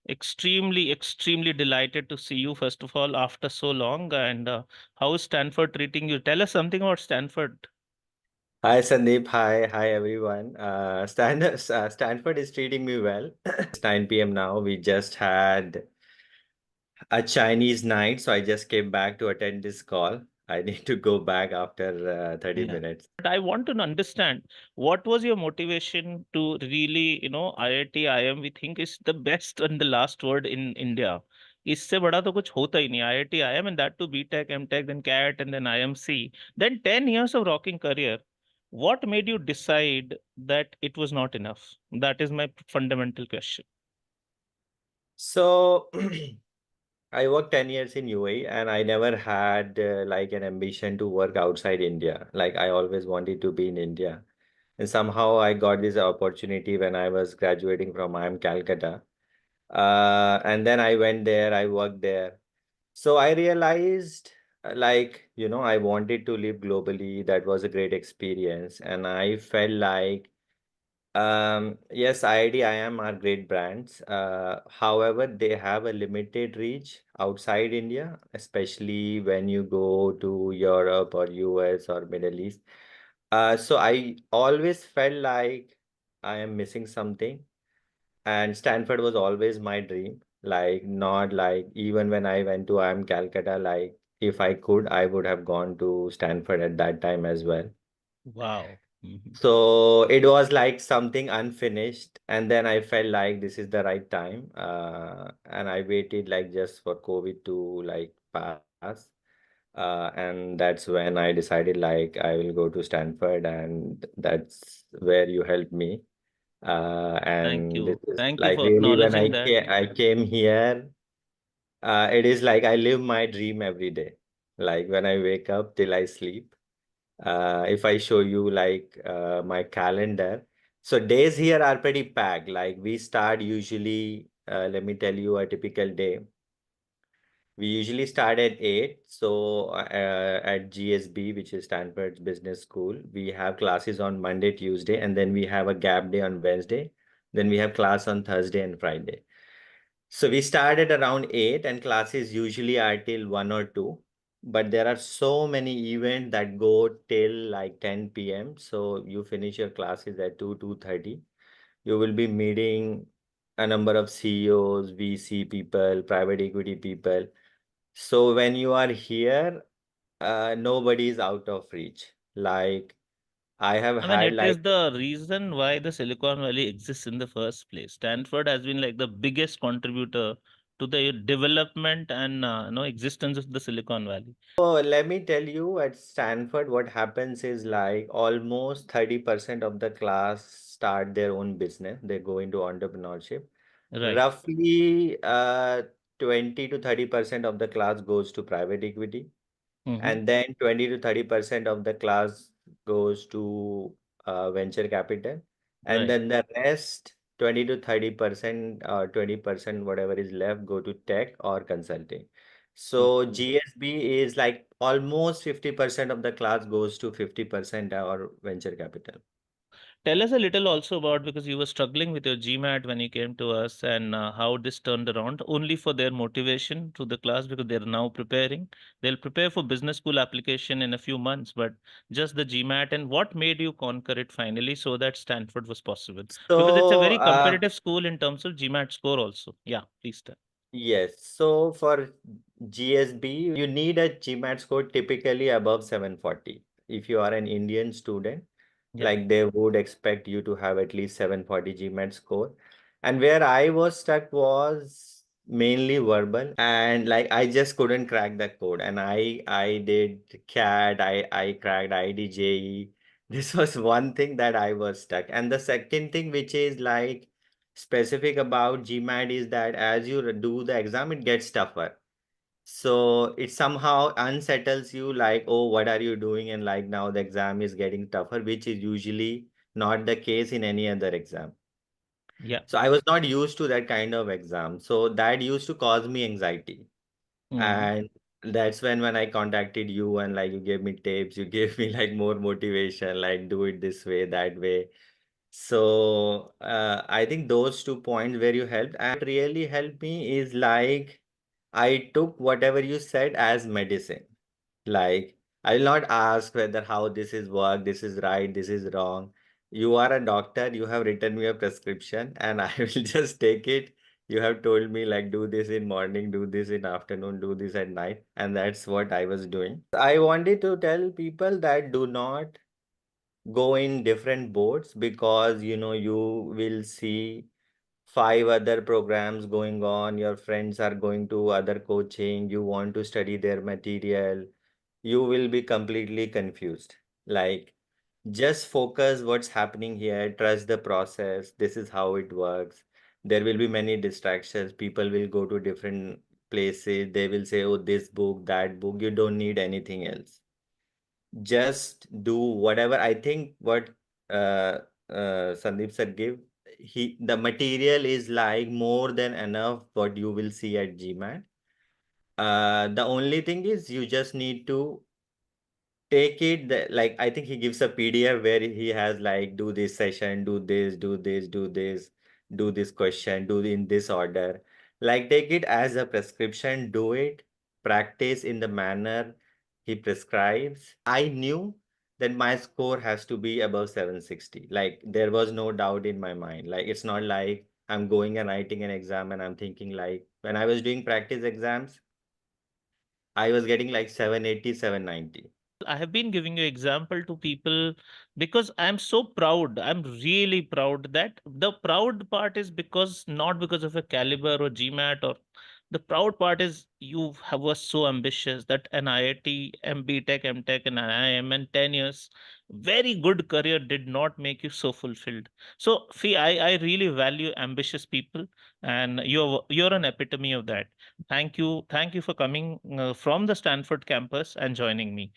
Extremely delighted to see you, first of all, after so long. And how is Stanford treating you? Tell us something about Stanford. Hi Sandeep, hi everyone. Stanford is treating me well. 9 p.m. now. We just had a Chinese night, so I just came back to attend this call. I need to go back after 30 Yeah. minutes. But I want to understand what was your motivation to really, IIT, IIM, we think is the best and the last word in India. इससे बड़ा तो कुछ होता ही नहीं. IIT, IIM, and that to BTech, MTech, then CAT, and then IMC. Then 10 years of rocking career. What made you decide that it was not enough? That is my fundamental question. So I worked 10 years in UAE and I never had like an ambition to work outside India. Like I always wanted to be in India. And somehow I got this opportunity when I was graduating from IIM Calcutta. And then I went there, I worked there. So I realized, I wanted to live globally. That was a great experience. And I felt like, yes, IIT, IIM are great brands. However, they have a limited reach outside India, especially when you go to Europe or US or Middle East. So I always felt like I am missing something. And Stanford was always my dream. Like, not like even when I went to IIM Calcutta, like if I could, I would have gone to Stanford at that time as well. Wow. Mhm. So it was like something unfinished. And then I felt like this is the right time. And I waited like just for COVID to like pass. And that's when I decided like I will go to Stanford, and that's where you helped me. Thank And this you. is Thank you like for really when acknowledging that. I came here, it is like I live my dream every day. Like when I wake up till I sleep. If I show you like my calendar, so days here are pretty packed. Like we start usually, let me tell you a typical day. We usually start at 8. So at GSB, which is Stanford's Business School, we have classes on Monday, Tuesday, and then we have a gap day on Wednesday. Then we have class on Thursday and Friday. So we start at around 8 and classes usually are till 1 or 2. But there are so many events that go till like 10 p.m. So you finish your classes at 2, 2:30. You will be meeting a number of CEOs, VC people, private equity people. So when you are here, nobody is out of reach. Like I have I mean, had it like is the reason why the Silicon Valley exists in the first place. Stanford has been like the biggest contributor to the development and existence of the Silicon Valley. Oh, let me tell you, at Stanford, what happens is like almost 30% of the class start their own business. They go into entrepreneurship. Right. Roughly 20 to 30% of the class goes to private equity. Hmm. And then 20 to 30% of the class goes to venture capital. And Right. then the rest, 20 to 30% or 20%, whatever is left, go to tech or consulting. So Okay. GSB is like almost 50% of the class goes to 50% or venture capital. Tell us a little also about, because you were struggling with your GMAT when you came to us, and how this turned around only for their motivation to the class, because they're now preparing. They'll prepare for business school application in a few months, but just the GMAT, and what made you conquer it finally so that Stanford was possible? Because it's a So very competitive school in terms of GMAT score also. Yeah, please tell. yes, so for GSB, you need a GMAT score typically above 740. If you are an Indian student, Yeah. like they would expect you to have at least 740 GMAT score. And where I was stuck was mainly verbal, and like I just couldn't crack the code. And I did CAT, I cracked IDJE. This was one thing that I was stuck. And the second thing, which is like specific about GMAT, is that as you do the exam, it gets tougher. So it somehow unsettles you like, oh, what are you doing? And like now the exam is getting tougher, which is usually not the case in any other exam. Yeah. So I was not used to that kind of exam. So that used to cause me anxiety. Hmm. And that's when I contacted you and like you gave me tips, you gave me like more motivation, like do it this way, that way. So I think those 2 points where you helped, and what really helped me is like I took whatever you said as medicine. Like, I will not ask whether how this is work, this is right, this is wrong. You are a doctor, you have written me a prescription, and I will just take it. You have told me like do this in morning, do this in afternoon, do this at night, and that's what I was doing. I wanted to tell people that do not go in different boats, because you will see five other programs going on, your friends are going to other coaching, you want to study their material, you will be completely confused. Like, just focus what's happening here, trust the process, this is how it works. There will be many distractions, people will go to different places, they will say, oh, this book, that book, you don't need anything else. Just do whatever. I think what uh, Sandeep sir give, the material is like more than enough what you will see at GMAT. The only thing is you just need to take it like I think he gives a PDF where he has like do this session, do this, do this, do this, do this question, do in this order. Like take it as a prescription, do it, practice in the manner he prescribes. I knew that my score has to be above 760. Like there was no doubt in my mind. Like it's not like I'm going and writing an exam and I'm thinking like when I was doing practice exams, I was getting like 780, 790. I have been giving you example to people because I'm so proud. I'm really proud. That the proud part is because not because of a caliber or GMAT, or the proud part is you have was so ambitious that an IIT, MBTech, MTech, and IIM in 10 years, very good career did not make you so fulfilled. So, see, I really value ambitious people, and you're an epitome of that. Thank you for coming from the Stanford campus and joining me.